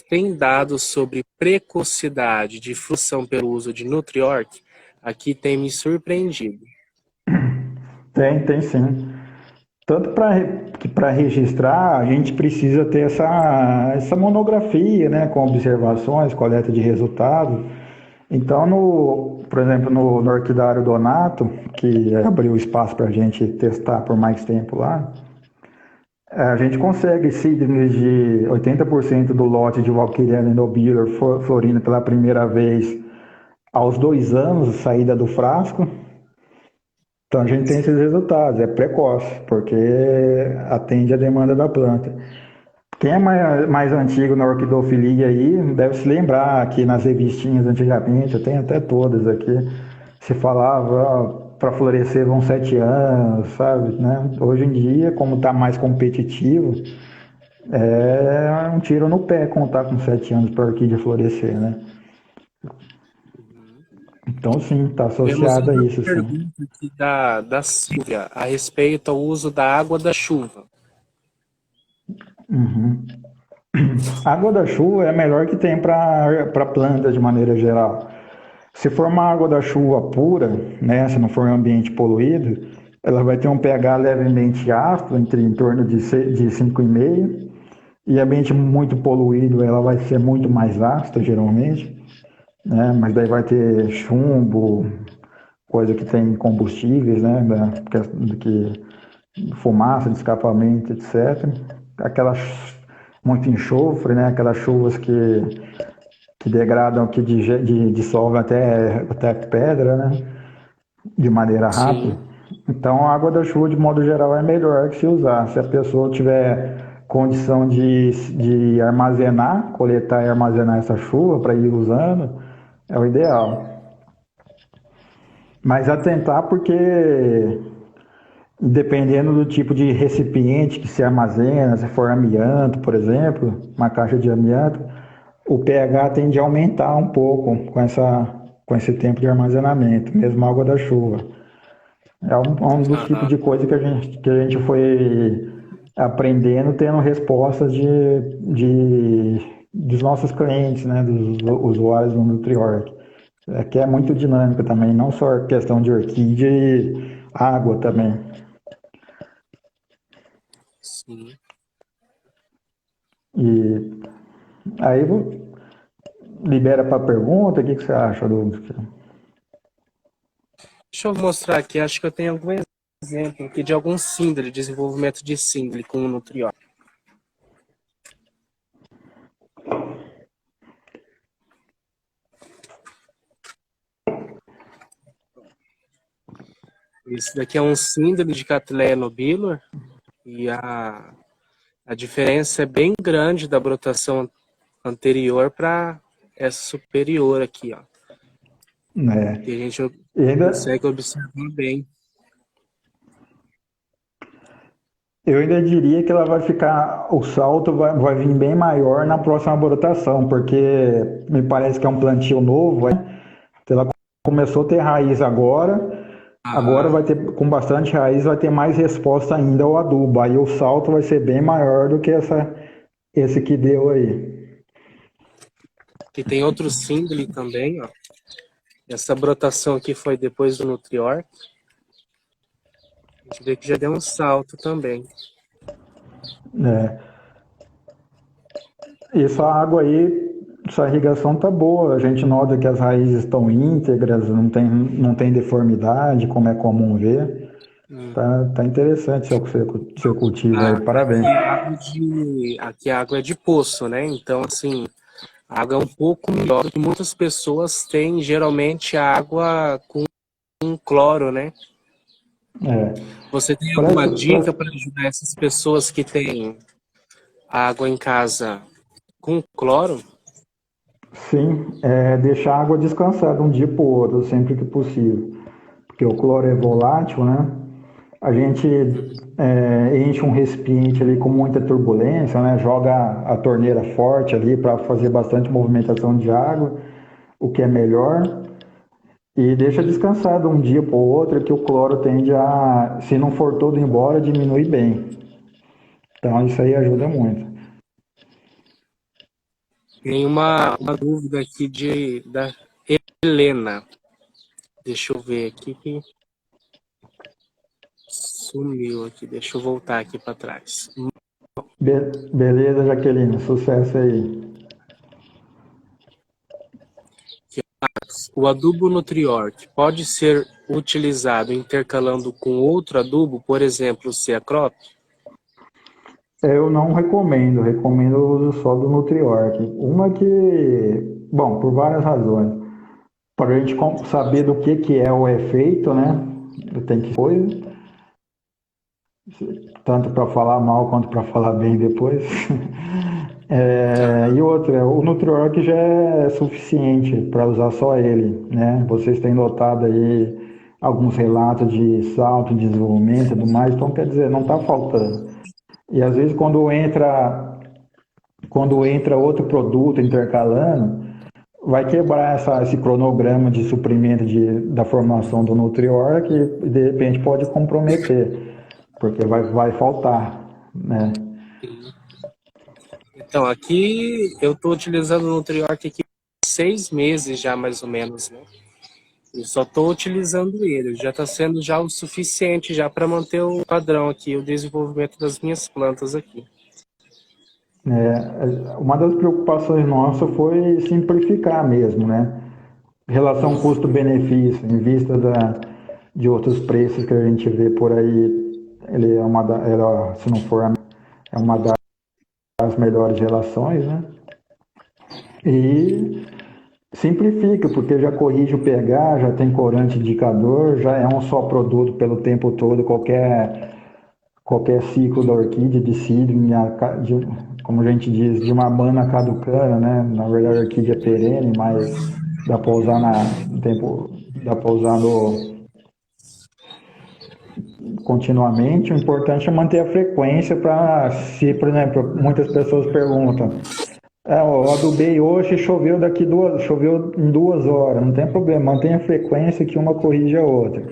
tem dados sobre precocidade de frução pelo uso de Nutriorg? Aqui tem me surpreendido. Tem sim. Tanto que para registrar, a gente precisa ter essa monografia, né, com observações, coleta de resultados. Então, por exemplo, no Orquidário Donato, que abriu espaço para a gente testar por mais tempo lá, a gente consegue seedlings de 80% do lote de Valkyriana Nobiler florindo pela primeira vez aos 2 anos, saída do frasco. Então a gente tem esses resultados, é precoce, porque atende a demanda da planta. Quem é mais antigo na orquidofilia aí deve se lembrar que nas revistinhas antigamente, eu tenho até todas aqui, se falava para florescer vão 7 anos, sabe? Né? Hoje em dia, como está mais competitivo, é um tiro no pé contar com 7 anos para a orquídea florescer, né? Então sim, está Temos associado a outra isso, sim. pergunta aqui da Silvia a respeito ao uso da água da chuva. A água da chuva é a melhor que tem para plantas de maneira geral. Se for uma água da chuva pura, né, se não for um ambiente poluído, ela vai ter um pH levemente ácido, em torno de 5,5, e ambiente muito poluído, ela vai ser muito mais ácida, geralmente, né, mas daí vai ter chumbo, coisa que tem combustíveis, né, fumaça de escapamento, etc. Aquelas muito enxofre, né, aquelas chuvas que degradam, que dissolvem até pedra, né? De maneira rápida. Sim. Então, a água da chuva, de modo geral, é melhor que se usar. Se a pessoa tiver condição de armazenar, coletar e armazenar essa chuva para ir usando, é o ideal. Mas atentar porque, dependendo do tipo de recipiente que se armazena, se for amianto, por exemplo, uma caixa de amianto, o pH tende a aumentar um pouco com esse tempo de armazenamento, mesmo água da chuva. É um dos tipos Aham. de coisa que a gente foi aprendendo, tendo respostas dos nossos clientes, né, dos usuários do NutriOrg. Que é muito dinâmico também, não só questão de orquídea e água também. Sim. E aí libera para pergunta, o que você acha do... Deixa eu mostrar aqui, acho que eu tenho algum exemplo aqui de algum síndrome, desenvolvimento de síndrome com o Nutriorg. Esse daqui é um síndrome de Cattleya nobilis e a diferença é bem grande da brotação anterior para essa superior aqui, ó. Né? Que a gente E ainda, consegue observar bem. eu ainda diria que ela vai ficar, o salto vai vir bem maior na próxima brotação, porque me parece que é um plantio novo, né? Ela começou a ter raiz agora Aham. vai ter, com bastante raiz, vai ter mais resposta ainda ao adubo, aí o salto vai ser bem maior do que esse que deu aí. Aqui tem outro síndrome também, ó. Essa brotação aqui foi depois do Nutriorg. A gente vê que já deu um salto também. Né? Essa água aí, essa irrigação tá boa, a gente nota que as raízes estão íntegras, não tem deformidade, como é comum ver. Hum. Tá interessante seu cultivo aí, parabéns. Aqui a água é de poço, né? Então, assim, a água é um pouco melhor do que muitas pessoas têm, geralmente, a água com cloro, né? É, Você tem para alguma isso, pra, dica para ajudar essas pessoas que têm água em casa com cloro? Sim, deixar a água descansar de um dia para o outro, sempre que possível. Porque o cloro é volátil, né? A gente enche um recipiente ali com muita turbulência, né? Joga a torneira forte ali para fazer bastante movimentação de água, o que é melhor. E deixa descansar de um dia para o outro, que o cloro tende a, se não for todo embora, diminui bem. Então isso aí ajuda muito. Tem uma dúvida aqui da Helena. Deixa eu ver aqui que sumiu aqui. Deixa eu voltar aqui para trás. Beleza, Jaqueline, sucesso aí. O adubo Nutriorg pode ser utilizado intercalando com outro adubo, por exemplo, o Ceacrop? Eu não recomendo, recomendo o uso só do Nutriorg. Uma que, bom, por várias razões. Para a gente saber do que é o efeito, né? Tem que coisa, tanto para falar mal quanto para falar bem depois. E outra, o Nutriorg já é suficiente para usar só ele, né? Vocês têm notado aí alguns relatos de salto, desenvolvimento e tudo mais, então quer dizer, não está faltando. E às vezes quando entra outro produto intercalando, vai quebrar esse cronograma de suprimento da formação do Nutriorg e de repente pode comprometer, porque vai faltar, né? Então, aqui eu estou utilizando o Nutriorg aqui há 6 meses já, mais ou menos, né? Eu só estou utilizando ele, já está sendo já o suficiente já para manter o padrão aqui, o desenvolvimento das minhas plantas aqui. Uma das preocupações nossas foi simplificar mesmo, né? Relação custo-benefício, em vista de outros preços que a gente vê por aí, ele é se não for, é uma das melhores relações, né? E simplifica, porque já corrige o pH, já tem corante indicador, já é um só produto pelo tempo todo, qualquer ciclo da orquídea de seedling, como a gente diz, de uma mana caducana, né? Na verdade a orquídea é perene, mas dá para usar no tempo, dá para usar continuamente. O importante é manter a frequência para, se, por exemplo, muitas pessoas perguntam, eu adubei hoje e choveu em 2 horas, não tem problema, mantenha a frequência que uma corrige a outra.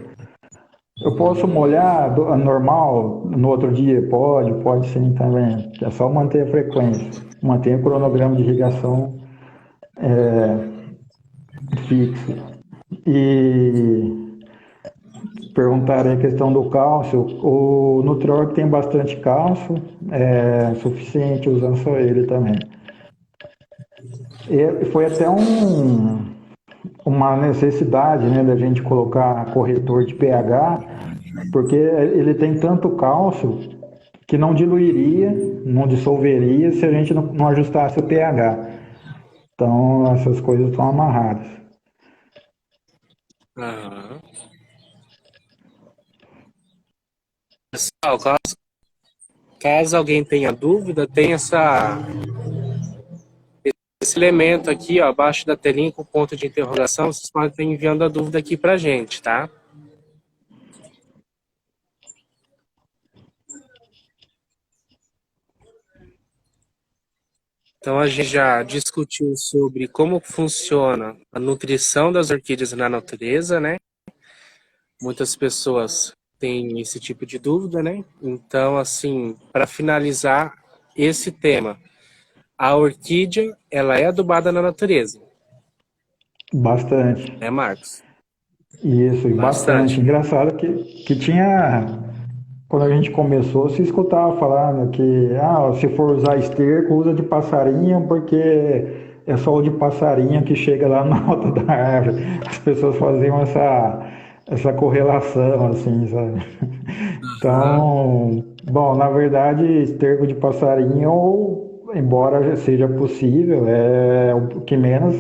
Eu posso molhar normal no outro dia? Pode sim também. É só manter a frequência, manter o cronograma de irrigação fixo. E perguntaram a questão do cálcio. O Nutriorg tem bastante cálcio, é suficiente usando só ele também. E foi até uma necessidade, né, da gente colocar corretor de pH, porque ele tem tanto cálcio que não diluiria, não dissolveria se a gente não ajustasse o pH. Então essas coisas estão amarradas. Aham. Pessoal, caso alguém tenha dúvida, tem esse elemento aqui, ó, abaixo da telinha com ponto de interrogação. Vocês podem estar enviando a dúvida aqui pra gente, tá? Então a gente já discutiu sobre como funciona a nutrição das orquídeas na natureza, né? Muitas pessoas têm esse tipo de dúvida, né? Então, assim, para finalizar esse tema, a orquídea, ela é adubada na natureza, Bastante. né, Marcos? Isso, e bastante. Bastante. Engraçado que tinha, quando a gente começou, se escutava falar, né, que se for usar esterco, usa de passarinho, porque é só o de passarinho que chega lá na alta da árvore. As pessoas faziam essa correlação, assim, sabe? Aham. Então, bom, na verdade, esterco de passarinho, embora seja possível, é o que menos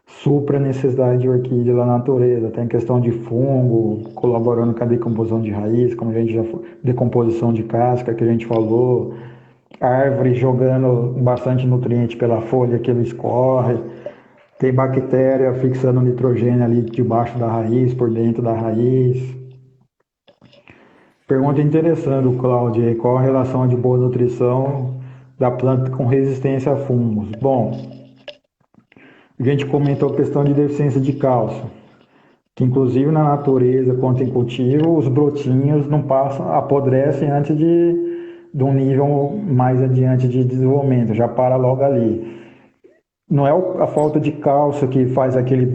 supra a necessidade de orquídea da natureza. Tem questão de fungo, colaborando com a decomposição de raiz, como a gente decomposição de casca que a gente falou, árvore jogando bastante nutriente pela folha que ele escorre. Tem bactéria fixando nitrogênio ali debaixo da raiz, por dentro da raiz. Pergunta interessante, o Cláudio, aí, qual a relação de boa nutrição da planta com resistência a fungos? Bom, a gente comentou a questão de deficiência de cálcio, que inclusive na natureza, quanto em cultivo, os brotinhos não passam, apodrecem antes de um nível mais adiante de desenvolvimento, já para logo ali. Não é a falta de cálcio que faz aquele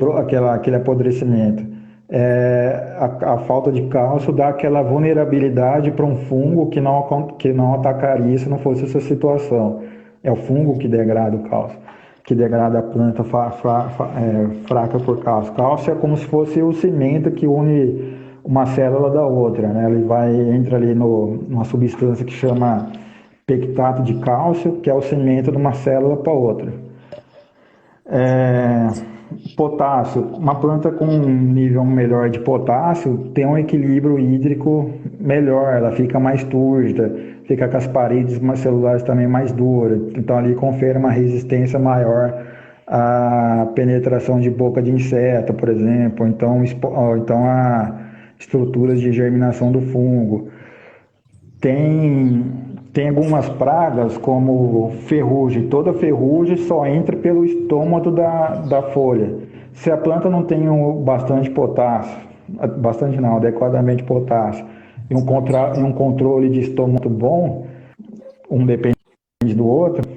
apodrecimento. A falta de cálcio dá aquela vulnerabilidade para um fungo que não atacaria se não fosse essa situação. É o fungo que degrada o cálcio, que degrada a planta fraca por cálcio. Cálcio é como se fosse o cimento que une uma célula da outra, né? Entra ali numa substância que chama pectato de cálcio, que é o cimento de uma célula para outra. Potássio, uma planta com um nível melhor de potássio tem um equilíbrio hídrico melhor, ela fica mais túrgida, fica com as paredes celulares também mais duras, então ali confere uma resistência maior à penetração de boca de inseto, por exemplo, então a estruturas de germinação do fungo. Tem algumas pragas, como ferrugem. Toda ferrugem só entra pelo estômago da folha. Se a planta não tem bastante potássio, bastante não, adequadamente potássio, e um controle de estômago bom, um depende do outro,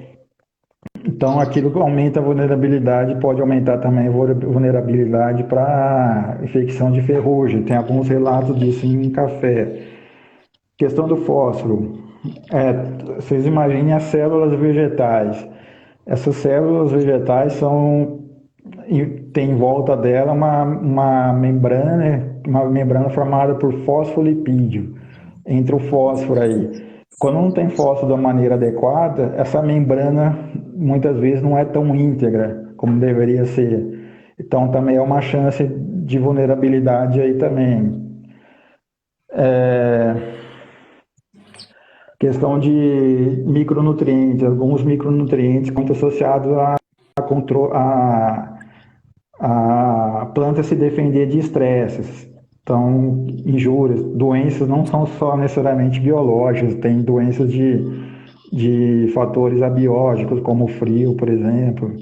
então aquilo aumenta a vulnerabilidade, pode aumentar também a vulnerabilidade para infecção de ferrugem. Tem alguns relatos disso em café. Questão do fósforo. Vocês imaginem as células vegetais. Essas células vegetais tem em volta dela uma membrana formada por fosfolipídio, entre o fósforo aí. Quando não tem fósforo da maneira adequada, essa membrana muitas vezes não é tão íntegra como deveria ser. Então também é uma chance de vulnerabilidade aí também. Questão de micronutrientes, alguns micronutrientes muito associados a planta se defender de estresses. Então, injúrias, doenças não são só necessariamente biológicas, tem doenças de fatores abióticos, como o frio, por exemplo.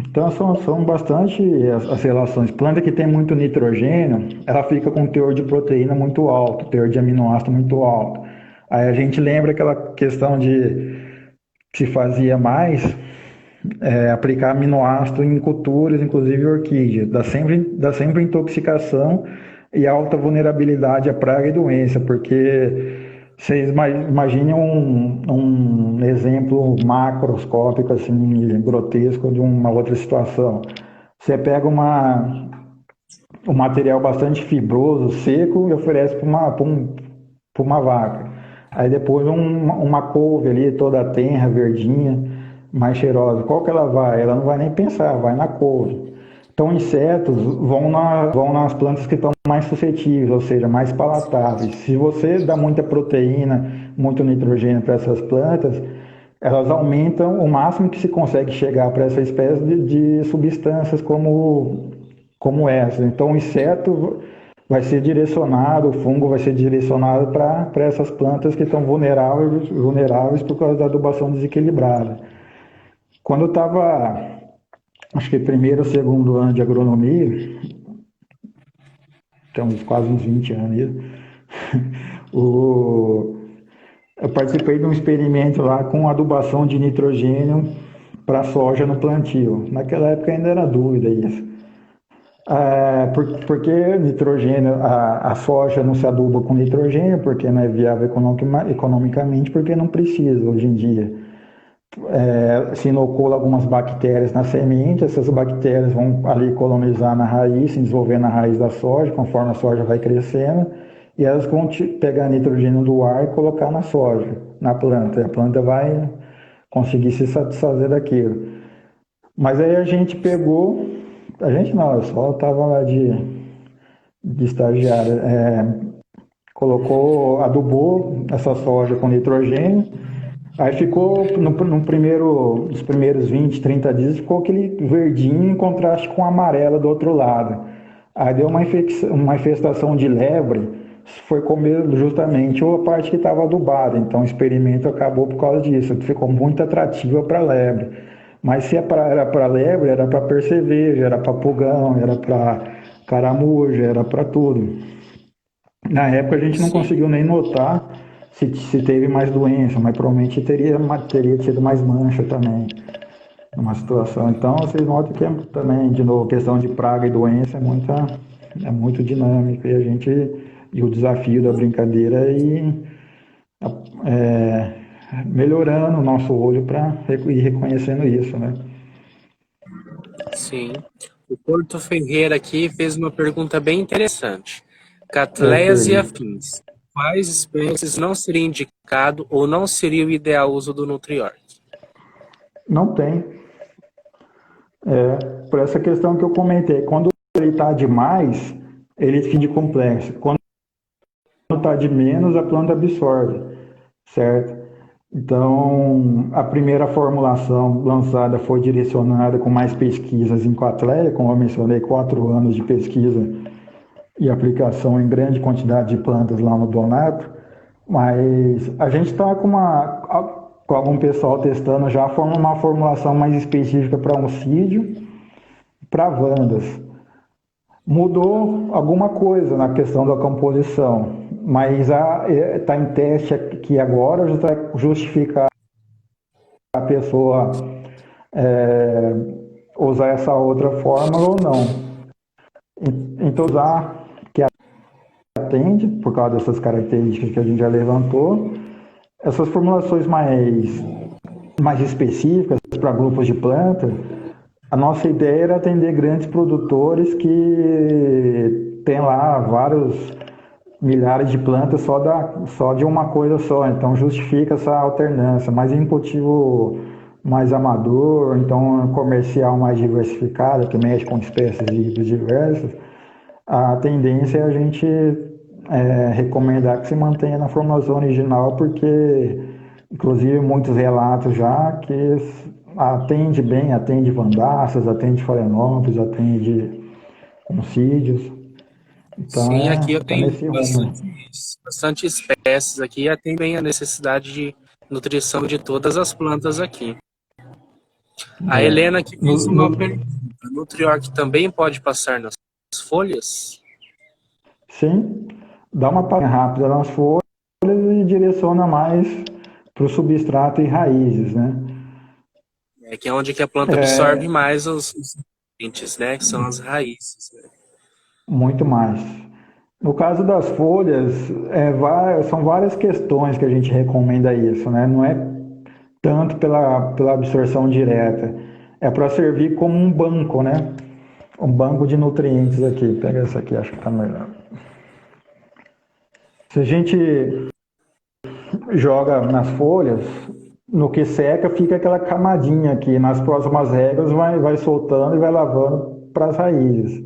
Então, são bastante as relações. Planta que tem muito nitrogênio, ela fica com um teor de proteína muito alto, teor de aminoácido muito alto. Aí a gente lembra aquela questão de que se fazia mais aplicar aminoácido em culturas, inclusive orquídeas. Dá sempre intoxicação e alta vulnerabilidade a praga e doença, porque vocês imaginem um exemplo macroscópico, assim, grotesco de uma outra situação. Você pega um material bastante fibroso, seco, e oferece para uma vaca. Aí depois uma couve ali, toda tenra, verdinha, mais cheirosa. Qual que ela vai? Ela não vai nem pensar, vai na couve. Então, insetos vão nas plantas que estão mais suscetíveis, ou seja, mais palatáveis. Se você dá muita proteína, muito nitrogênio para essas plantas, elas aumentam o máximo que se consegue chegar para essa espécie de substâncias como essa. Então, o inseto vai ser direcionado, o fungo vai ser direcionado para essas plantas que estão vulneráveis por causa da adubação desequilibrada. Quando eu estava, acho que primeiro ou segundo ano de agronomia, temos quase uns 20 anos, eu participei de um experimento lá com adubação de nitrogênio para soja no plantio. Naquela época ainda era dúvida isso. Porque nitrogênio, a soja não se aduba com nitrogênio, porque não é viável economicamente, porque não precisa hoje em dia. Se inocula algumas bactérias na semente, essas bactérias vão ali colonizar na raiz, se desenvolver na raiz da soja, conforme a soja vai crescendo, e elas vão pegar nitrogênio do ar e colocar na soja, na planta. E a planta vai conseguir se satisfazer daquilo. Mas aí a gente não, eu só estava lá de estagiário, adubou essa soja com nitrogênio, Aí ficou, no primeiro, nos primeiros 20, 30 dias, ficou aquele verdinho em contraste com o amarelo do outro lado. Aí deu uma infestação de lebre, foi comer justamente a parte que estava adubada. Então o experimento acabou por causa disso, ficou muito atrativa para lebre. Mas se era para lebre, era para percevejo, era para pulgão, era para caramuja, era para tudo. Na época a gente não Sim, conseguiu nem notar se teve mais doença, mas provavelmente teria tido mais mancha também numa situação. Então vocês notam que também, de novo, questão de praga e doença é muito dinâmico e o desafio da brincadeira é, melhorando o nosso olho para ir reconhecendo isso, né? sim. O Porto Ferreira aqui fez uma pergunta bem interessante. Ok, Catleias e afins. Quais espécies não seria indicado ou não seria o ideal uso do Nutriorg? não tem. Por essa questão que eu comentei, quando ele está demais, ele fica de complexo. Quando está de menos, a planta absorve, certo? Então, a primeira formulação lançada foi direcionada com mais pesquisas em Coatleia, como eu mencionei, 4 anos de pesquisa e aplicação em grande quantidade de plantas lá no Donato, mas a gente está com algum pessoal testando já uma formulação mais específica para oncídio, para vandas. Mudou alguma coisa na questão da composição, mas está em teste aqui agora, já está justificar a pessoa é, usar essa outra fórmula ou não. Então, usar que atende, por causa dessas características que a gente já levantou, essas formulações mais específicas para grupos de planta, a nossa ideia era atender grandes produtores que tem lá vários milhares de plantas só de uma coisa só, então justifica essa alternância, mas em cultivo mais amador, então comercial mais diversificado, que mexe com espécies diversas, a tendência é a gente recomendar que se mantenha na formulação original, porque inclusive muitos relatos já que atende bem, atende vandáceas, atende phalaenopsis, atende oncídios, então Sim, aqui eu tá tenho nesse rumo. bastante espécies aqui e atendem a necessidade de nutrição de todas as plantas aqui. A É, Helena aqui no, fez uma no, pergunta. O Nutriorg também pode passar nas folhas? sim, dá uma passada rápida nas folhas e direciona mais para o substrato e raízes, né? É que é onde que a planta absorve mais os nutrientes, né? Que são as raízes. Né? Muito mais. No caso das folhas, são várias questões que a gente recomenda isso, né? Não é tanto pela absorção direta, é para servir como um banco, né? Um banco de nutrientes aqui. Pega essa aqui, acho que está melhor. Se a gente joga nas folhas, no que seca fica aquela camadinha aqui. Nas próximas regas vai soltando e vai lavando para as raízes.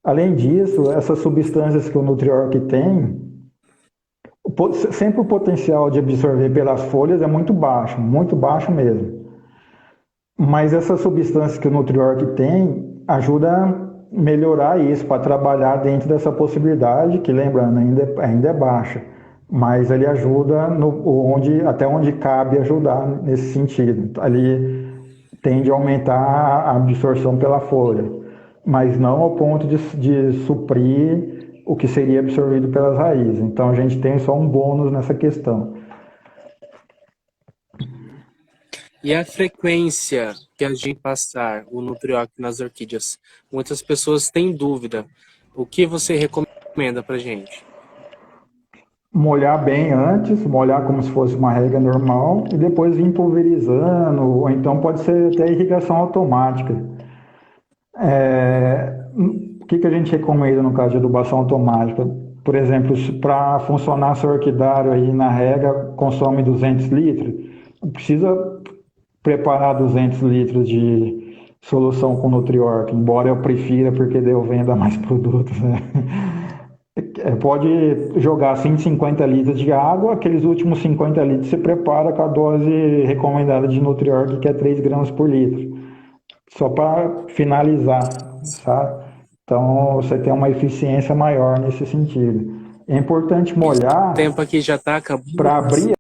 Além disso, essas substâncias que o Nutriorg tem, sempre o potencial de absorver pelas folhas é muito baixo mesmo. Mas essas substâncias que o Nutriorg tem ajuda a melhorar isso, para trabalhar dentro dessa possibilidade, que lembrando, ainda é baixa. Mas ele ajuda até onde cabe ajudar nesse sentido. Ali tende a aumentar a absorção pela folha, mas não ao ponto de suprir o que seria absorvido pelas raízes. Então a gente tem só um bônus nessa questão. E a frequência que a gente passar o Nutriorg nas orquídeas? Muitas pessoas têm dúvida. O que você recomenda para gente? Molhar bem antes, molhar como se fosse uma rega normal e depois vir pulverizando, ou então pode ser até irrigação automática. O que a gente recomenda no caso de adubação automática? Por exemplo, para funcionar seu orquidário aí na rega consome 200 litros, não precisa preparar 200 litros de solução com Nutriorg, embora eu prefira porque daí eu venda mais produtos, né? pode jogar 150 litros de água, aqueles últimos 50 litros você prepara com a dose recomendada de Nutriorg, que é 3 gramas por litro. Só para finalizar, sabe? Então você tem uma eficiência maior nesse sentido. É importante molhar O tempo aqui já está para acabando. abrir